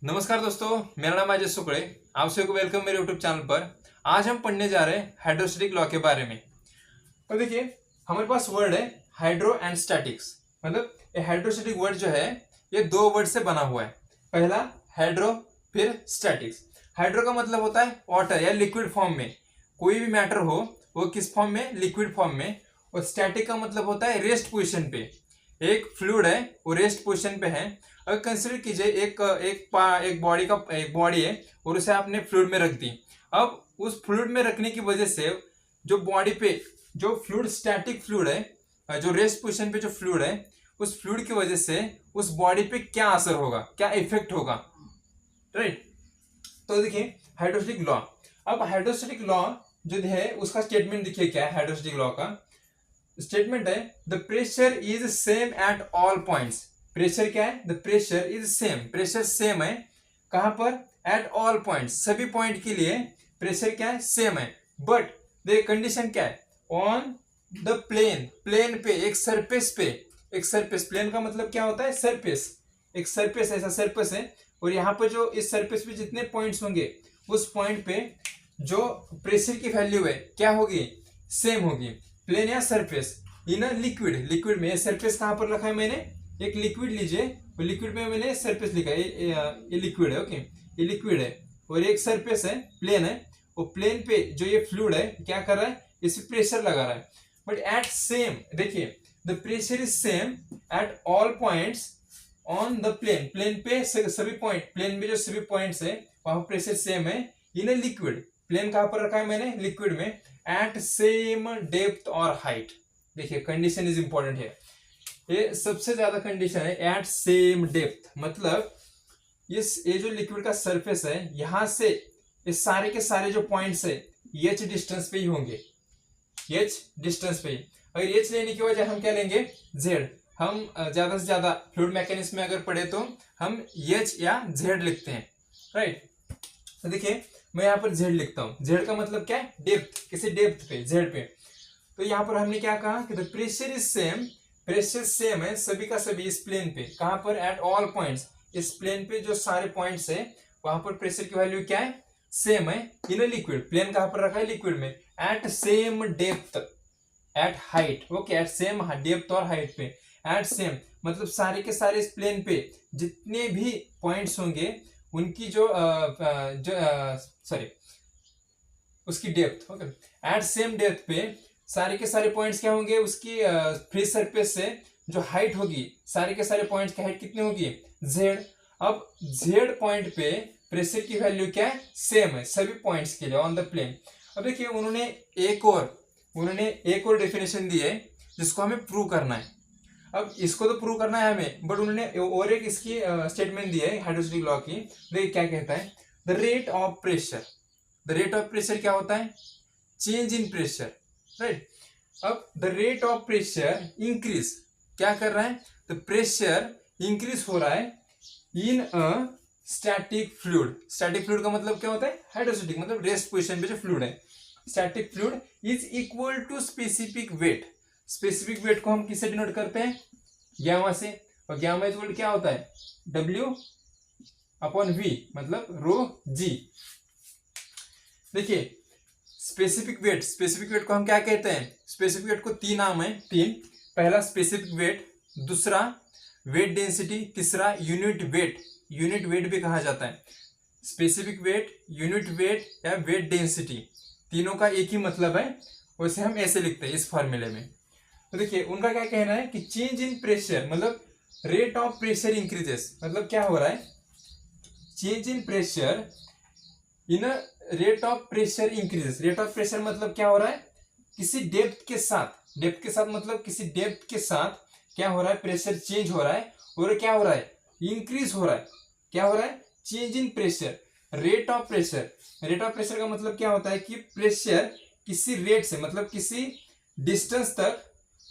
नमस्कार दोस्तों, मेरा नाम अजय शुक्ले। आप सभी को वेलकम मेरे यूट्यूब चैनल पर। आज हम पढ़ने जा रहे हैं हाइड्रोस्टैटिक लॉ के बारे में। तो देखिए, हमारे पास वर्ड है हाइड्रो एंड स्टैटिक्स। मतलब ये हाइड्रोस्टैटिक वर्ड जो है ये दो वर्ड से बना हुआ है। पहला हाइड्रो, फिर स्टैटिक्स। हाइड्रो का मतलब होता है वाटर या लिक्विड फॉर्म में, कोई भी मैटर हो वो किस फॉर्म में, लिक्विड फॉर्म में। और स्टैटिक का मतलब होता है रेस्ट पोजिशन पे, एक फ्लूइड है वो रेस्ट पोजिशन पे है। अगर कंसिडर कीजिए एक बॉडी है और उसे आपने फ्लूइड में रख दी। अब उस फ्लूइड में रखने की वजह से जो बॉडी पे जो फ्लूइड, स्टैटिक फ्लूइड है, जो रेस्ट पोजिशन पे जो फ्लूइड है, उस फ्लूइड की वजह से उस बॉडी पे क्या असर होगा, क्या इफेक्ट होगा, राइट। तो देखिए हाइड्रोस्टैटिक लॉ। अब हाइड्रोस्टैटिक लॉ जो है उसका स्टेटमेंट देखिए क्या है। हाइड्रोस्टैटिक लॉ का स्टेटमेंट है the pressure is same at all points. Pressure क्या है? The pressure is same, pressure same है कहां पर? एट ऑल पॉइंट्स, सभी पॉइंट के लिए प्रेशर क्या है? सेम है। बट द कंडीशन क्या है? ऑन द प्लेन, प्लेन पे, एक सरफेस पे, एक सरफेस, प्लेन का मतलब क्या होता है? सरफेस। एक सरफेस, ऐसा सरफेस है और यहाँ पे जो इस सरफेस पे जितने पॉइंट्स होंगे उस पॉइंट पे जो प्रेशर की वैल्यू है क्या होगी? सेम होगी। प्लेन या सरफेस इन लिक्विड, लिक्विड में सरफेस कहां पर रखा है मैंने? एक लिक्विड लीजिए और लिक्विड में मैंने सरफेस लिखा है, ये लिक्विड है, ओके, ये लिक्विड है और एक सरफेस है, प्लेन है। और प्लेन पे जो ये फ्लूइड है क्या कर रहा है? इस पे प्रेशर लगा रहा है। बट एट सेम, देखिए the pressure is same at all points on the plane, plane पे सभी पॉइंट, प्लेन में जो सभी पॉइंट्स है वहां प्रेशर सेम है इन ए लिक्विड। प्लेन कहां पर रखा है मैंने? लिक्विड में। एट सेम डेप्थ और हाइट। देखिए कंडीशन इज इंपॉर्टेंट है, ये सबसे ज्यादा कंडीशन है। एट सेम डेप्थ मतलब ये जो लिक्विड का सरफेस है यहां से ये सारे के सारे जो पॉइंट्स है एच डिस्टेंस पे ही होंगे, एच डिस्टेंस पे ही। अगर एच लेने की वजह हम क्या लेंगे? जेड। हम ज्यादा से ज्यादा फ्लूइड मैकेनिक्स में अगर पढ़े तो हम एच या जेड लिखते हैं, राइट। तो देखिए मैं यहाँ पर जेड लिखता हूँ। जेड का मतलब क्या है? डेप्थ, किसी डेप्थ पे, जेड पे। तो यहाँ पर हमने क्या कहा कि the pressure is same, pressure same है सभी का सभी इस प्लेन पे। कहां पर? एट ऑल पॉइंट्स, इस प्लेन पे जो सारे पॉइंट्स है वहां पर प्रेशर की वैल्यू क्या है? सेम है इन लिक्विड। प्लेन कहां पर रखा है? लिक्विड में। At same depth, at height, okay, at same depth और हाइट पे। एट सेम मतलब सारे के सारे इस प्लेन पे जितने भी पॉइंट्स होंगे उनकी जो सॉरी उसकी depth, okay, at same depth पे सारे के सारे पॉइंट्स क्या होंगे? उसकी फ्री सरफेस से जो हाइट होगी, सारे के सारे पॉइंट्स की हाइट कितनी होगी? जेड। अब जेड पॉइंट पे प्रेशर की वैल्यू क्या है? सेम है सभी पॉइंट्स के लिए ऑन द प्लेन। अब देखिए उन्होंने एक और डेफिनेशन दी है जिसको हमें प्रूव करना है। अब इसको तो प्रूव करना है हमें, बट उन्होंने और एक इसकी स्टेटमेंट दी है हाइड्रोस्टैटिक लॉ की। देखिए क्या कहता है? The rate of pressure, the rate of pressure क्या होता है? Change in pressure, right. अब the rate of pressure increase, क्या कर रहा है? तो प्रेशर इंक्रीज हो रहा है in a static fluid. Static fluid का मतलब क्या होता है? हाइड्रोस्टैटिक मतलब रेस्ट पोजीशन पे जो फ्लूइड है। Static fluid is equal to specific weight. Specific weight को हम किससे डिनोट करते हैं? ग्यामा से। और ग्यामा इक्वल क्या होता है? W अपॉन V मतलब रो जी। देखिए स्पेसिफिक वेट, स्पेसिफिक वेट को हम क्या कहते हैं? स्पेसिफिक वेट को तीन नाम है, तीन। पहला स्पेसिफिक वेट, दूसरा वेट डेंसिटी, तीसरा यूनिट वेट। यूनिट वेट भी कहा जाता है। स्पेसिफिक वेट, यूनिट वेट या वेट डेंसिटी, तीनों का एक ही मतलब है। वैसे हम ऐसे लिखते हैं इस फॉर्मूले में। तो देखिए उनका क्या कहना है कि चेंज इन प्रेशर मतलब रेट ऑफ प्रेशर इंक्रीजेस, मतलब क्या हो रहा है? Change in pressure in rate of pressure increases. Rate of pressure मतलब क्या हो रहा है? किसी डेप्थ के साथ, डेप्थ के साथ मतलब किसी डेप्थ के साथ क्या हो रहा है? प्रेशर चेंज हो रहा है और क्या हो रहा है? इंक्रीज हो रहा है। क्या हो रहा है? Change in pressure, rate of pressure. Rate of pressure का मतलब क्या होता है कि प्रेशर किसी रेट से मतलब किसी डिस्टेंस तक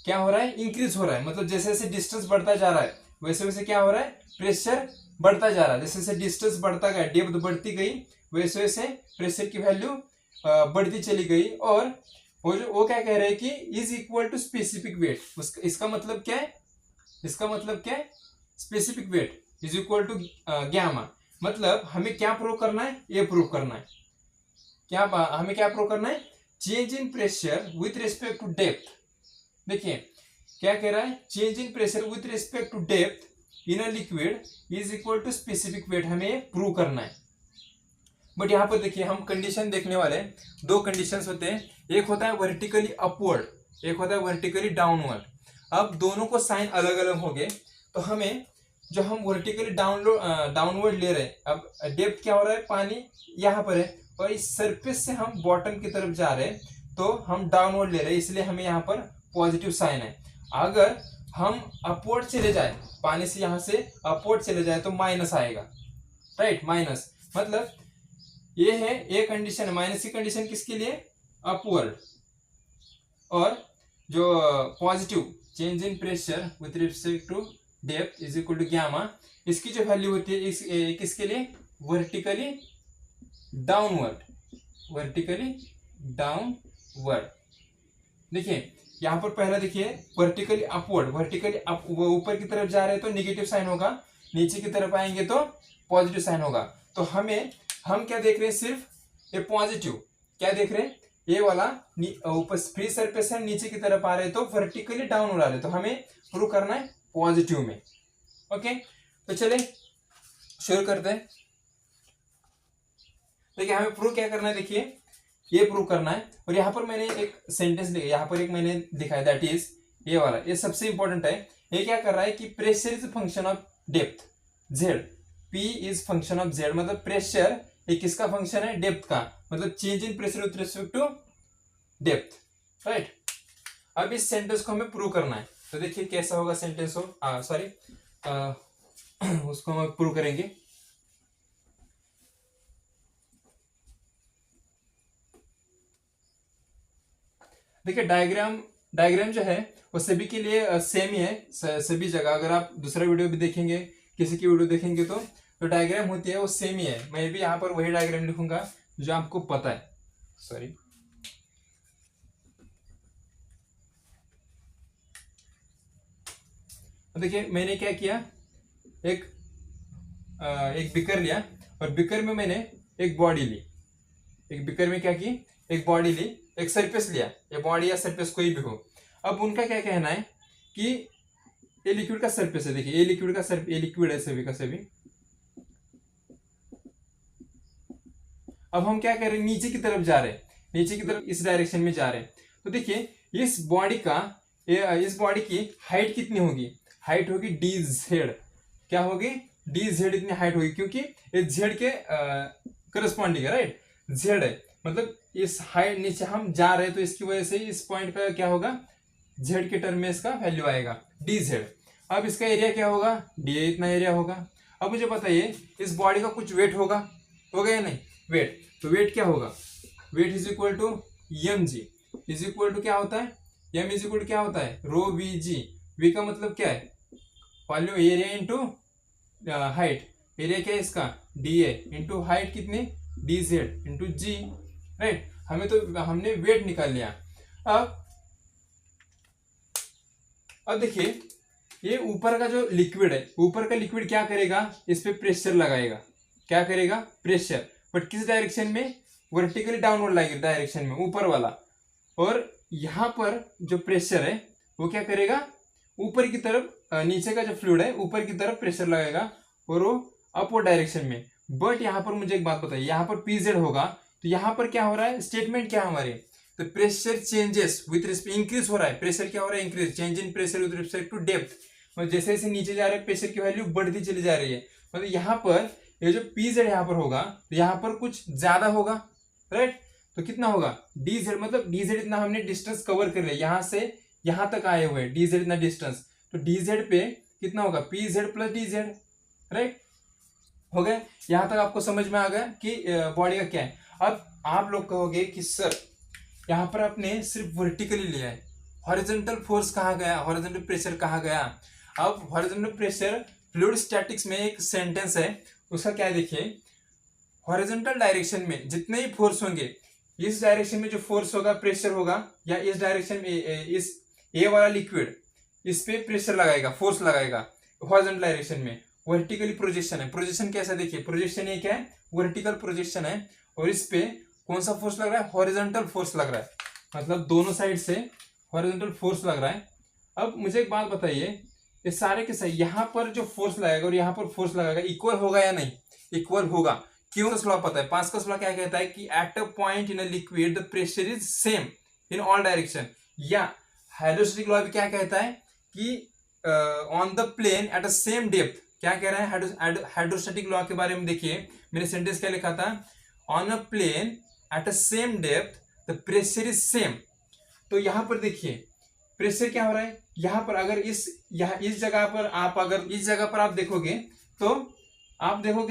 क्या हो रहा है? इंक्रीज हो रहा है। मतलब जैसे जैसे डिस्टेंस बढ़ता जा रहा है वैसे वैसे क्या हो रहा है? प्रेशर बढ़ता जा रहा है। जैसे जैसे डिस्टेंस बढ़ता गया, डेप्थ बढ़ती गई, वैसे वैसे प्रेशर की वैल्यू बढ़ती चली गई। और वो क्या कह रहे हैं कि is equal to specific weight. इसका मतलब क्या है? इसका मतलब क्या है? Specific weight is equal to gamma. मतलब हमें क्या प्रूव करना है, ये प्रूव करना है हमें क्या प्रूव करना है, change in pressure with respect to depth. देखिए क्या कह रहा है, change in pressure with respect to depth in a liquid is equal to specific weight, हमें प्रूव करना है। बट यहाँ पर देखिए हम कंडीशन देखने वाले, दो कंडीशंस होते हैं, एक होता है वर्टिकली अपवर्ड, एक होता है वर्टिकली डाउनवर्ड। अब दोनों को साइन अलग अलग हो गए, तो हमें जो हम वर्टिकली डाउनवर्ड ले रहे हैं, अब डेप्थ क्या हो रहा है, पानी यहाँ पर है और इस सरफेस से हम बॉटम की तरफ जा रहे हैं, तो हम डाउनवर्ड ले रहे हैं, इसलिए हमें यहाँ पर पॉजिटिव साइन है। अगर हम अपवर्ड चले जाए, पानी से यहाँ से अपवर्ड चले जाए तो माइनस आएगा, राइट, माइनस। मतलब ये है ए कंडीशन, माइनस की कंडीशन किसके लिए, अपवर्ड। और जो positive, change in pressure with respect to depth is equal to gamma, इसकी जो वैल्यू होती है किसके लिए, वर्टिकली डाउनवर्ड, वर्टिकली डाउनवर्ड। देखिए यहाँ पर पहला देखिए वर्टिकली अपवर्ड, वर्टिकली अप, ऊपर की तरफ जा रहे हैं तो नेगेटिव साइन होगा, नीचे की तरफ आएंगे तो पॉजिटिव साइन होगा। तो हम क्या देख रहे हैं, सिर्फ ये पॉजिटिव, क्या देख रहे हैं, ये वाला ऊपर फ्री सरफेस है, नीचे की तरफ आ रहे हैं तो वर्टिकली डाउन हो रहा है, तो हमें प्रूव करना है पॉजिटिव में। ओके, तो चले शुरू करते हैं। देखिए हमें प्रूव क्या करना है, देखिए ये प्रूव करना है। और यहाँ पर मैंने एक सेंटेंस लिखा, यहाँ पर एक मैंने दिखाया, दैट इज ये वाला, ये सबसे इंपॉर्टेंट है। ये क्या कर रहा है कि pressure is function of depth, Z, P is function of Z, मतलब प्रेशर ये किसका फंक्शन है, डेप्थ का, मतलब change in pressure with respect to depth, right. अब इस सेंटेंस को हमें प्रूव करना है, तो देखिए कैसा होगा सेंटेंस हो, सॉरी उसको हम प्रूव करेंगे। देखिए डायग्राम जो है वो सभी के लिए सेम ही है, सभी जगह। अगर आप दूसरा वीडियो भी देखेंगे, किसी की वीडियो देखेंगे तो डायग्राम होती है वो सेम ही है। मैं भी यहाँ पर वही डायग्राम लिखूंगा जो आपको पता है, सॉरी। देखिए मैंने क्या किया, एक बिकर लिया और बिकर में मैंने एक बॉडी ली, एक बिकर में क्या की, एक बॉडी ली, एक सरफेस लिया, ये बॉडी या सरफेस कोई भी हो। अब उनका क्या कहना है कि ये लिक्विड का सरफेस है, देखिए ये लिक्विड का सरफेस, ये लिक्विड है सभी का सभी। अब हम क्या कर रहे हैं, नीचे की तरफ जा रहे हैं, नीचे की तरफ इस डायरेक्शन में जा रहे हैं। तो देखिए इस बॉडी की हाइट कितनी होगी, हाइट होगी डी जेड, क्या होगी, डी जेड इतनी हाइट होगी, क्योंकि ये जेड के करस्पॉन्डिंग है, राइट, जेड है, मतलब इस हाइट नीचे हम जा रहे हैं तो इसकी वजह से इस पॉइंट का क्या होगा, जेड के टर्म में इसका वैल्यू आएगा डी जेड। अब इसका एरिया क्या होगा, डी इतना एरिया होगा। अब मुझे बताइए इस बॉडी का कुछ वेट होगा या नहीं, वेट, तो वेट क्या होगा, weight is equal to M G, is equal to क्या होता है, एम इज इक्वल टू क्या होता है, रो वी जी। वी का मतलब क्या है, volume area into height, area क्या है इसका, डी ए इंटू हाइट कितनी, डी जेड इंटू जी, राइट। हमने वेट निकाल लिया। अब देखिए ये ऊपर का जो लिक्विड है, ऊपर का लिक्विड क्या करेगा, इस पे प्रेशर लगाएगा, क्या करेगा, प्रेशर, बट किस डायरेक्शन में, वर्टिकली डाउनवर्ड लगेगा डायरेक्शन में, ऊपर वाला। और यहाँ पर जो प्रेशर है वो क्या करेगा, ऊपर की तरफ, नीचे का जो फ्लूइड है ऊपर की तरफ प्रेशर लगाएगा और वो अपवर्ड डायरेक्शन में। बट यहाँ पर मुझे एक बात बताइए, यहाँ पर पीजेड होगा तो यहाँ पर क्या हो रहा है, स्टेटमेंट क्या है हमारे, तो pressure changes with respect, increase हो रहा है, प्रेशर क्या हो रहा है, increase, change in pressure with respect to depth, मतलब जैसे जैसे नीचे जा रहे हैं प्रेशर की वैल्यू बढ़ती चली जा रही है। मतलब यहाँ पर ये जो पीजेड यहाँ पर होगा तो यहाँ पर कुछ ज्यादा होगा, राइट, तो कितना होगा, डी जेड, मतलब डी जेड इतना हमने डिस्टेंस कवर कर लिया, यहाँ से यहाँ तक आए हुए डी जेड इतना डिस्टेंस, तो डी जेड पे कितना होगा, P Z plus D Z, right, हो गए। यहाँ तक आपको समझ में आ गया कि बॉडी का क्या है। अब आप लोग कहोगे कि सर यहाँ पर आपने सिर्फ वर्टिकली लिया है, हॉरिजॉन्टल फोर्स कहाँ गया, हॉरिजॉन्टल प्रेशर कहाँ गया। अब हॉरिजॉन्टल प्रेशर, फ्लूइड स्टैटिक्स में एक सेंटेंस है, उसका क्या है देखिए, हॉरिजॉन्टल डायरेक्शन में जितने ही फोर्स होंगे, इस डायरेक्शन में जो फोर्स होगा, प्रेशर होगा, या इस डायरेक्शन में इस ए वाला लिक्विड इस पे प्रेशर लगाएगा, फोर्स लगाएगा हॉरिजॉन्टल डायरेक्शन में, वर्टिकली प्रोजेक्शन है। प्रोजेक्शन कैसा देखिए, प्रोजेक्शन ये क्या है, वर्टिकल प्रोजेक्शन है, और इस पे कौन सा फोर्स लग रहा है, हॉरिजॉन्टल फोर्स लग रहा है, मतलब दोनों साइड से हॉरिजॉन्टल फोर्स लग रहा है। अब मुझे एक बात बताइए, ये सारे के सही यहाँ पर जो फोर्स लगेगा और यहाँ पर फोर्स लगेगा इक्वल होगा या नहीं, इक्वल होगा। क्यों? लॉ पता है, पास्कल्स लॉ क्या कहता है कि at a point in a liquid the pressure is same in all direction. या हाइड्रोस्टैटिक लॉ भी क्या कहता है कि on the plane at a same depth, क्या कह रहा है हाइड्रोस्टैटिक लॉ के बारे में देखिए, मैंने सेंटेंस क्या लिखा था, on a plane at a same depth the pressure is same. तो यहां पर देखिए प्रेशर क्या हो रहा है, यहां पर अगर इस जगह पर आप अगर इस जगह पर आप देखोगे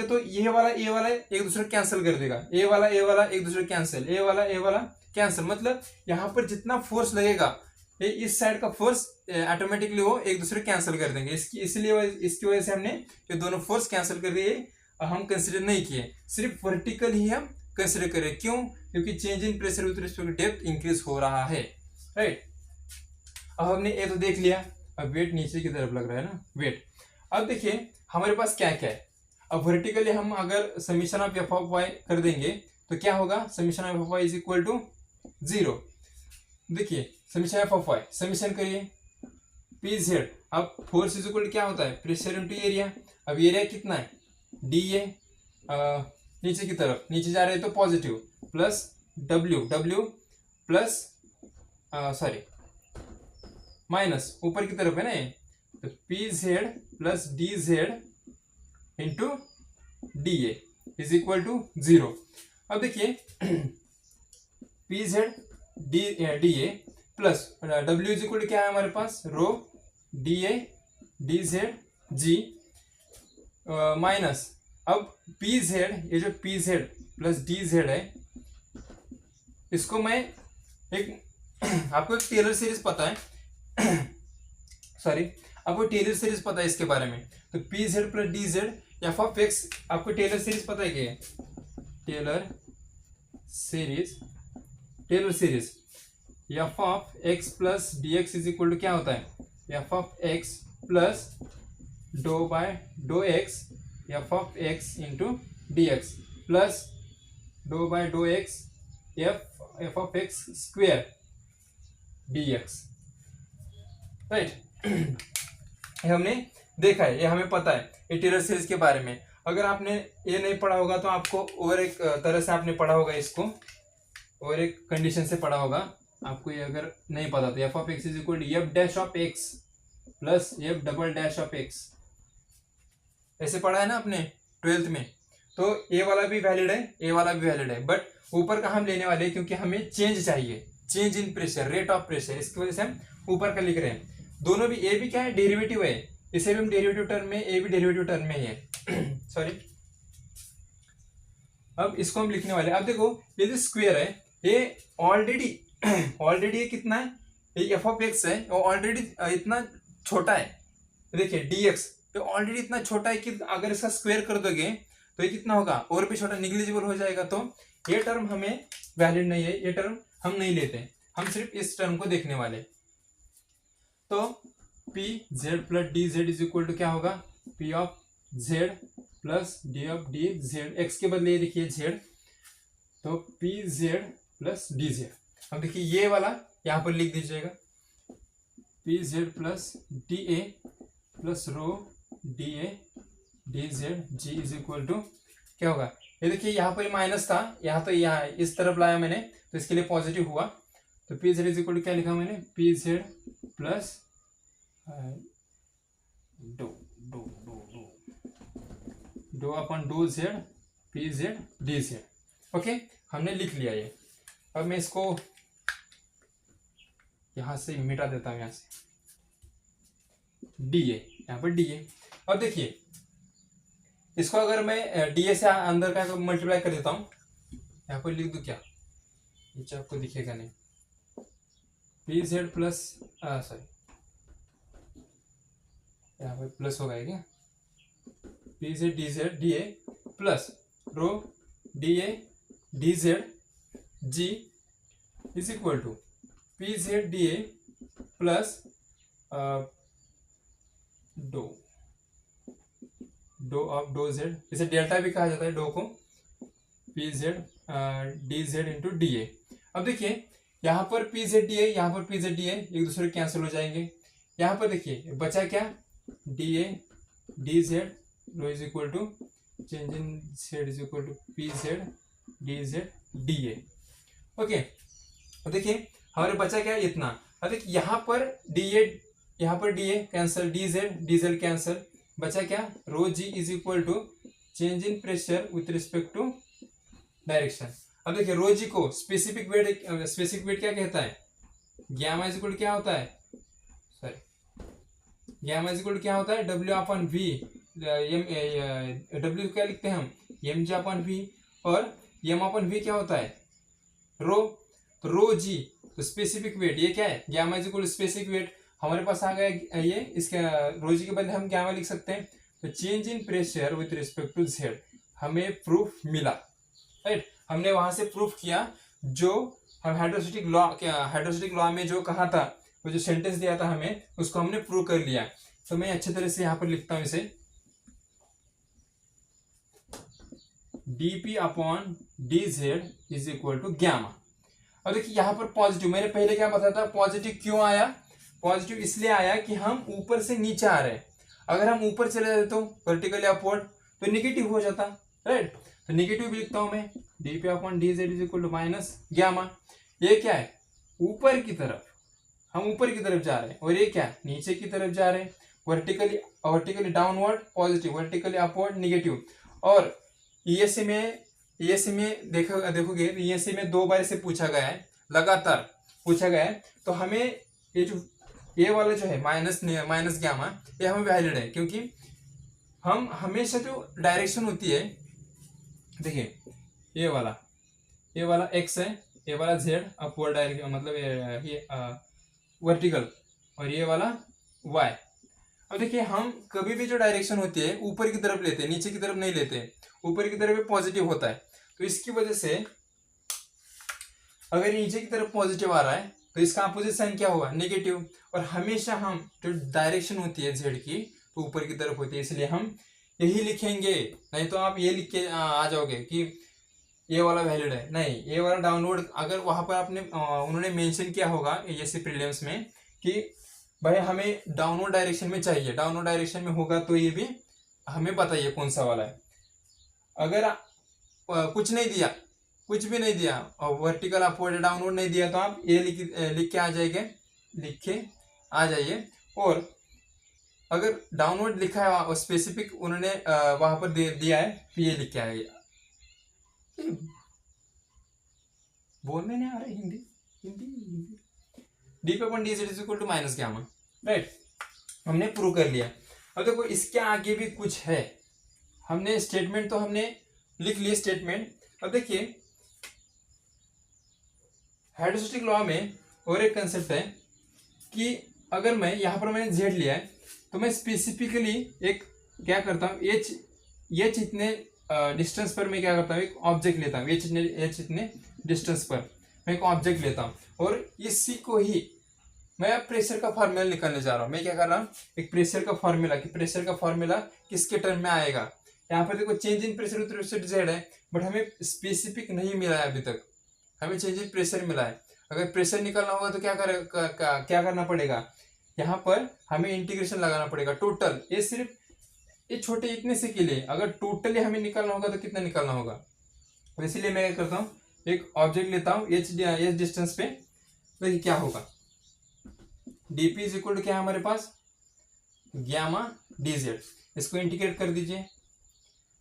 तो ये वाला एक दूसरे कैंसिल कर देगा, ए वाला एक दूसरे कैंसिल, ए वाला कैंसिल, मतलब यहां पर जितना फोर्स लगेगा इस साइड का फोर्स ऑटोमेटिकली वो एक दूसरे कैंसिल कर देंगे। इसलिए इसकी वजह से हमने ये दोनों फोर्स कैंसिल कर दिए, हम कंसिडर नहीं किए, सिर्फ वर्टिकल ही हम कंसिडर करें। क्यों? क्योंकि change in pressure with respect to depth increase हो रहा है, राइट। अब हमने ये तो देख लिया, अब वेट नीचे की तरफ लग रहा है ना, वेट। अब देखिए हमारे पास क्या क्या है। अब वर्टिकली हम अगर summation of F of Y कर देंगे तो क्या होगा, summation of F Y is equal to 0। देखिए summation F of Y, summation करिए पी जेड। अब फोर्स इज इक्वल क्या होता है, प्रेशर इनटू एरिया। अब एरिया कितना है, डी ए, नीचे की तरफ नीचे जा रहे हैं तो positive, plus W plus sorry minus ऊपर की तरफ है ना, तो P Z plus D Z into D A is equal to 0। अब देखिए P Z D A plus W is equal to क्या है हमारे पास, rho D A D Z G minus, अब पी जेड, ये जो P Z plus D Z है, इसको मैं एक आपको एक टेलर सीरीज पता है सॉरी आपको टेलर सीरीज पता है इसके बारे में, तो P Z plus D Z F of X, आपको टेलर सीरीज पता है क्या, Taylor series F of X plus D X is equal to क्या होता है, F of X plus do by do X F of X into D X plus do by do X F of X square D X, right. ये हमने देखा है, ये हमें पता है ये टेलर सीरीज के बारे में। अगर आपने ये नहीं पढ़ा होगा तो आपको और एक तरह से आपने पढ़ा होगा इसको, और एक कंडीशन से पढ़ा होगा आपको। ये अगर नहीं पता तो F of X is equal to F dash of X plus F double dash of X, ऐसे पढ़ा है ना आपने 12th में। तो ए वाला भी वैलिड है, ए वाला भी वैलिड है, बट ऊपर का हम लेने वाले हैं क्योंकि हमें चेंज चाहिए, change in pressure, rate of pressure, इसकी वजह से हम ऊपर का लिख रहे हैं। दोनों भी, ए भी क्या है, डेरिवेटिव है, इसे भी हम डेरिवेटिव टर्म में, ए भी डेरिवेटिव टर्म में ही है सॉरी। अब इसको हम लिखने वाले, अब देखो ये जो स्क्वायर है ये ऑलरेडी ये कितना है, ये एफ ऑफ एक्स है, और ऑलरेडी इतना छोटा है। देखिए dx ये ऑलरेडी इतना छोटा है कि अगर इसका स्क्वायर कर दोगे तो ये कितना होगा, और भी छोटा, निग्लिजिबल हो जाएगा। तो ये टर्म हमें वैलिड नहीं है, ये टर्म हम नहीं लेते, हम सिर्फ इस टर्म को देखने वाले। तो P Z plus D Z is equal to क्या होगा, P of Z plus D of D Z, X के बदले ये देखिए जेड, तो P Z plus D Z. अब देखिए ये वाला यहां पर लिख दीजिएगा, P Z plus D A plus rho D A D Z G is equal to क्या होगा, ये देखिए यहाँ पर माइनस था, यहाँ तो यहाँ इस तरफ लाया मैंने तो इसके लिए पॉजिटिव हुआ। तो P Z is equal to क्या लिखा मैंने, पी जेड प्लस डो अपन डो Z P Z D Z. Okay, हमने लिख लिया ये। अब मैं इसको यहां से मिटा देता हूं, यहां से डी ए, यहाँ पर डी ए। और देखिए इसको अगर मैं डी ए से अंदर का मल्टीप्लाई कर देता हूं, यहाँ पर लिख दूं क्या, नीचे आपको दिखेगा नहीं, पी जेड प्लस सॉरी यहाँ पर प्लस होगा क्या, P Z D A plus rho D A D Z G is equal to P Z D A plus do do of do Z, इसे डेल्टा भी कहा जाता है, डो को P Z D Z into D A. अब देखिए यहाँ पर पी जेड डी ए, यहाँ पर पी जेड डी ए एक दूसरे कैंसिल हो जाएंगे। यहाँ पर देखिए बचा क्या, D A D Z rho is equal to change in Z is equal to P Z D Z D A. Okay, तो देखिए हमारे बचा क्या इतना। अब देखिए यहाँ पर डी ए, यहाँ पर D A cancel, D Z cancel, बचा क्या, rho G is equal to change in pressure with respect to direction. अब देखिए रो जी को स्पेसिफिक वेट क्या कहता है, गैमा इज इक्वल क्या होता है, sorry gamma is equal to होता है, डब्ल्यू अपॉन वी, डब्ल्यू क्या लिखते हैं हम, एम जी अपॉन वी, और एम अपॉन वी क्या होता है, रो। तो रो जी तो स्पेसिफिक वेट, ये क्या है, gamma is equal specific weight. हमारे पास आ गया ये, इसके रो जी के बदले हम गैमा लिख सकते हैं। तो change in pressure with respect to Z, हमें प्रूफ मिला, राइट। हमने वहां से प्रूफ किया जो हम हाइड्रोस्टैटिक लॉ में जो कहा था, वो जो सेंटेंस दिया था हमें, उसको हमने प्रूव कर लिया। तो मैं अच्छे तरह से यहाँ पर लिखता हूं इसे, dp upon D Z is equal to gamma. और देखिए यहाँ पर पॉजिटिव, मैंने पहले क्या बताया था, पॉजिटिव क्यों आया, पॉजिटिव इसलिए आया कि हम ऊपर से नीचे आ रहे हैं। अगर हम ऊपर चले जाते तो वर्टिकली अपवर्ड तो निगेटिव हो जाता, राइट। तो निगेटिव भी लिखता हूं मैं, dp upon D Z is equal to minus gamma. ये क्या है, ऊपर की तरफ, हम ऊपर की तरफ जा रहे हैं, और ये क्या है, नीचे की तरफ जा रहे हैं। Vertically downward positive, vertically upward negative. और ईएससी में देखोगे तो ईएससी में 2 बार से पूछा गया है, लगातार पूछा गया है। तो हमें ये जो ये वाला जो है माइनस गैमा, ये हमें वैलिड है, क्योंकि हम हमेशा जो डायरेक्शन होती है, देखिए ये वाला एक्स है, ये वाला जेड अपवर्ड डायरेक्शन, मतलब ये वर्टिकल, और ये वाला वाई। अब देखिए हम कभी भी जो डायरेक्शन होती है ऊपर की तरफ लेते हैं, नीचे की तरफ नहीं लेते, ऊपर की तरफ पॉजिटिव होता है। तो इसकी वजह से अगर नीचे की तरफ पॉजिटिव आ रहा है तो इसका अपोजिट साइन क्या होगा, नेगेटिव। और हमेशा हम जो डायरेक्शन होती है जेड की तो ऊपर की तरफ होती है, इसलिए हम यही लिखेंगे। नहीं तो आप ये लिख के आ जाओगे कि ये वाला वैलिड है, नहीं, ये वाला डाउनवर्ड। अगर वहां पर आपने उन्होंने मेंशन किया होगा एएससी प्रीलिम्स में कि भाई हमें डाउनवर्ड डायरेक्शन में चाहिए, डाउनवर्ड डायरेक्शन में होगा तो ये भी हमें बताइए कौन सा वाला है। अगर कुछ नहीं दिया, कुछ भी नहीं दिया, और वर्टिकल अपवर्ड डाउनवर्ड नहीं दिया, तो आप ये लिख के आ जाइए। और अगर डाउनवर्ड लिखा है और स्पेसिफिक उन्होंने वहां पर दिया है तो ये लिख के आइए। बोलने नहीं आ रहा Hindi. D P upon D Z is equal to minus gamma, right, हमने प्रूव कर लिया। अब देखो इसके आगे भी कुछ है, हमने स्टेटमेंट तो हमने लिख लिए स्टेटमेंट। अब देखिए हाइड्रोस्टैटिक लॉ में और एक कंसेप्ट है कि अगर मैं यहाँ पर मैंने जेड लिया है तो मैं स्पेसिफिकली एक क्या करता हूँ, एच इतने डिस्टेंस पर मैं क्या करता हूँ, एक ऑब्जेक्ट लेता हूँ, एच इतने डिस्टेंस पर मैं एक ऑब्जेक्ट लेता हूँ, और इसी को ही मैं प्रेशर का फॉर्मूला निकालने जा रहा हूँ। मैं क्या कर रहा हूँ, एक प्रेशर का फॉर्मूला, कि प्रेशर का फॉर्मूला किसके टर्म में आएगा। यहाँ पर देखो change in pressure with respect to Z है, बट हमें स्पेसिफिक नहीं मिला है अभी तक, हमें चेंज इन प्रेशर मिला है। अगर प्रेशर निकालना होगा तो क्या करना पड़ेगा, यहाँ पर हमें इंटीग्रेशन लगाना पड़ेगा टोटल। ये सिर्फ ये छोटे इतने से के लिए, अगर टोटली हमें निकालना होगा तो कितना निकालना होगा। तो इसीलिए मैं क्या करता हूँ, एक ऑब्जेक्ट लेता हूँ एच डिस्टेंस पे, देखिए क्या होगा, dp इज इक्वल टू क्या है हमारे पास, गैमा dz। इसको इंटीग्रेट कर दीजिए।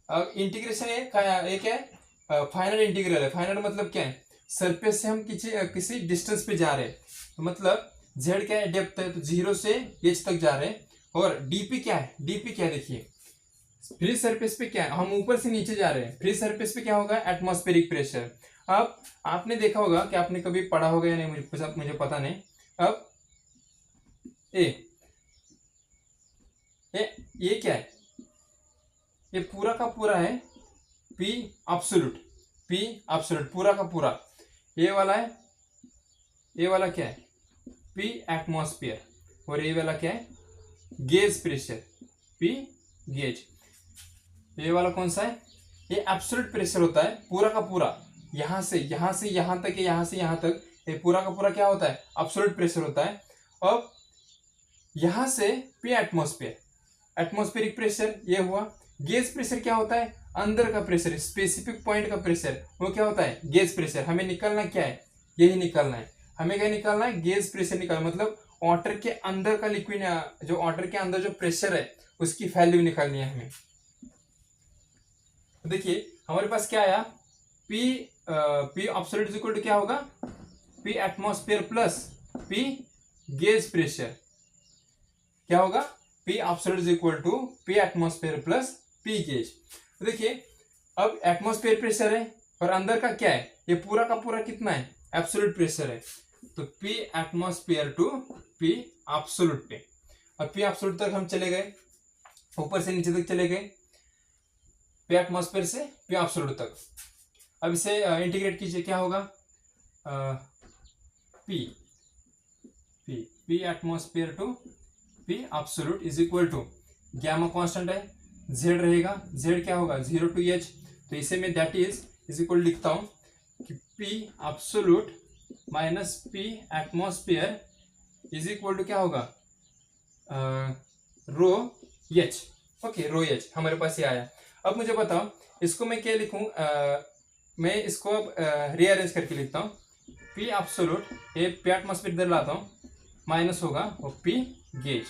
अब इंटीग्रेशन ये क्या है, फाइनल इंटीग्रल है। फाइनल मतलब क्या है, सरफेस से हम किसी डिस्टेंस पे जा रहे हैं, तो मतलब z क्या है, डेप्थ है, तो 0 से h तक जा रहे हैं। और dp क्या है, dp क्या है, देखिए फ्री सरफेस पे क्या है, हम ऊपर से नीचे जा रहे हैं, फ्री सरफेस पे क्या होगा, एटमॉस्फेरिक प्रेशर। अब आपने देखा होगा कि आपने कभी पढ़ा होगा या नहीं, मुझे पता नहीं। अब ये क्या है, ये पूरा का पूरा है P एब्सोल्यूट पूरा का पूरा। ये वाला है, ये वाला क्या है, P एटमॉस्फेयर, और ये वाला क्या है, गेज प्रेशर, P गेज। ये वाला कौन सा है, ये एब्सोल्यूट प्रेशर होता है पूरा का पूरा, यहां से यहां तक, यहां से यहां तक, ये पूरा का पूरा क्या होता है, एब्सोल्यूट प्रेशर होता है। अब यहां से पी एटमॉस्फेयर, एटमॉस्फेरिक प्रेशर ये हुआ। गेज प्रेशर क्या होता है, अंदर का प्रेशर, स्पेसिफिक पॉइंट का प्रेशर, वो क्या होता है, गेज प्रेशर। हमें निकालना क्या है, यही निकालना है, हमें क्या निकालना है, गेज प्रेशर निकालना, मतलब वाटर के अंदर का लिक्विड, जो वाटर के अंदर जो प्रेशर है उसकी वैल्यू निकालनी है हमें। तो देखिए हमारे पास क्या आया, P absolute is equal to क्या होगा, P atmosphere plus P gauge pressure, क्या होगा, P absolute is equal to P atmosphere plus P gauge. तो देखिए अब एटमॉस्फेयर प्रेशर है और अंदर का क्या है, ये पूरा का पूरा कितना है, एब्सोल्यूट प्रेशर है, तो P atmosphere to P absolute पे। अब पी एब्सोल्यूट तक हम चले गए, ऊपर से नीचे तक चले गए, पी एटमॉस्फेयर से पी एब्सोल्यूट तक। अब इसे इंटीग्रेट कीजिए, क्या होगा, P P P atmosphere to P absolute is equal to, gamma constant है, जेड रहेगा, जेड क्या होगा 0 to h, तो इसे मैं दैट इज इक्वल लिखता हूं कि P absolute minus P atmosphere is equal to क्या होगा, rho H. Okay, rho H हमारे पास ये आया। अब मुझे बताओ इसको मैं क्या लिखूं, मैं इसको अब रीअरेंज करके लिखता हूँ, पी एब्सोल्यूट, ये पी एटमॉस्फेयर इधर लाता हूँ, माइनस होगा और पी गेज,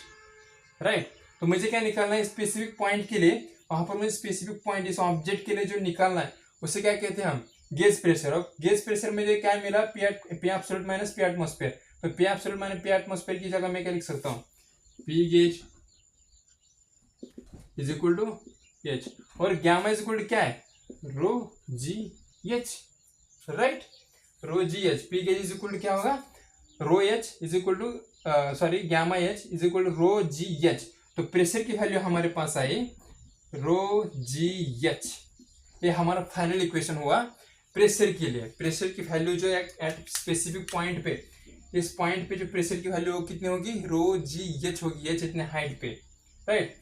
राइट। तो मुझे क्या निकालना है, स्पेसिफिक पॉइंट के लिए, वहां पर मुझे स्पेसिफिक पॉइंट इस ऑब्जेक्ट के लिए जो निकालना है उसे क्या कहते हैं हम, गेज प्रेशर। और गेज प्रेशर में क्या मिला, P absolute minus P atmosphere, तो P absolute minus P atmosphere की जगह मैं क्या लिख सकता हूँ, P gauge is equal to H, और गैमा इज इक्वल टू क्या है, rho G H, right, rho G H. P gauge is equal to क्या होगा, rho H is equal to sorry gamma H is equal to rho G H. तो pressure की value हमारे पास आई रो G H, ये हमारा final equation हुआ pressure के लिए। प्रेशर की वैल्यू जो एट स्पेसिफिक पॉइंट पे, इस पॉइंट पे जो प्रेशर की वैल्यू कितनी होगी, रो जी एच होगी, एच इतने हाइट पे, राइट।